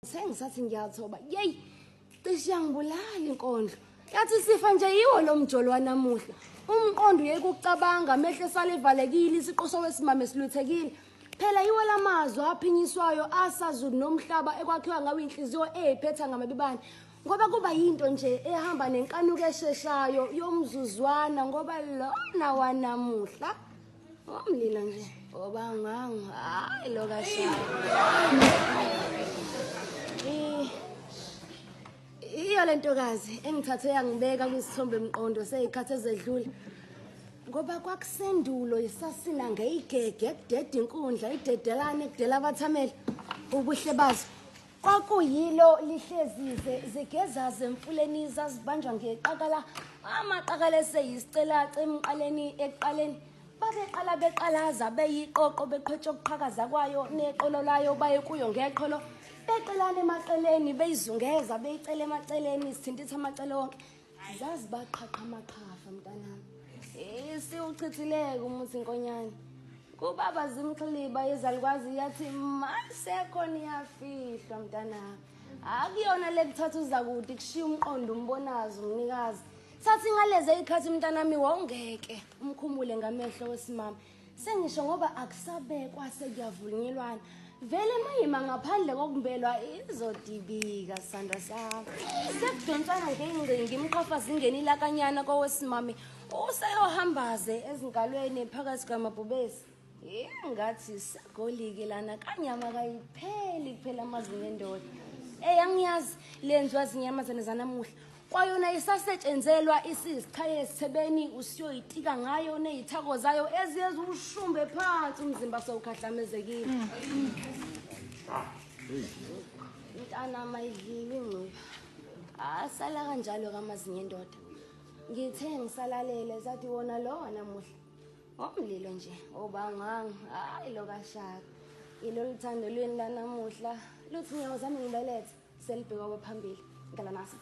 Sengisathi ngiyathoba yeyi cishe yangibulala Inkondlo yathi sifa nje yiwo lo mjolo wanamuhla umqondo uyekucabanga amehlo esalivalekile isiqo sowesimame siluthekile phela yiwo lamazwi aphinyiswayo asazulu nomhlaba ekwakhiwa ngawo inhliziyo eziphetha ngamabibani ngoba kuba yinto nje ehamba nenkanuko esheshayo yomzuzwana ngoba lona wanamuhla wamlila nje obanganga hayi lo kashaya iyo lentokazi engithathe yangibeka kwisithombe emqondo seyikhathi ezedlule ngoba kwakusendulo isasina ngeyigege kudeda inkundla idedelane kudela abathameli ubuhle bazo kwakuyilo lihlezise zigezaze emfuleni zazibanjwa ngeqakala amaqakala eseyisicelace emqaleni eqaleni babeqala beqalaza beyiqoqo beqhwethe okuqhakaza kwayo neqolo layo baye kuyo ngeqolo beqelane emaqeleni beyizungeza beyicela emaceleni sithintitha amacele wonke zazi baqhaqha amaqhafa mntanami siwuchithileke umuthi inkonyane kubaba zimxiliba yezalikwazi yathi mayisekhona iyafihlwa mntanami akuyona lekuthatha uzakude kushiya umqondo umbonazi umnikazi sathi ngaleze ikhathi mntanami wongeke umkhumule ngamehlo wesimama sengisho ngoba akusabekwa sekuyavunyelwana vele mayima ngaphandle kokumbelwa izodibika sandra sami sekudonsana ngengcingi imqhafa zingeni lakanyana kowesimame useyohambaze ezingalweni phakathi kwamabhubesi ngathi segolike lana kanyama kayipheli kuphela amazinga endoda angiyazi lenziwa zinyamazane zanamuhla kwayona isasetshenzelwa isizichaye esithebeni usiyoyitika ngayo nezithako zayo eziyeza ushumbe phansi umzimba sowukhahlamezekile mntana mayidliwe ingcuba asala kanjalo kamazinga endoda ngithe ngisalalele zathi wona lo namuhla omlilo nje obanganga hayi lo kashaka ilo lithando lweni lanamuhla luthi nyawo zami ngibelethe selibheka phambili ngala nasi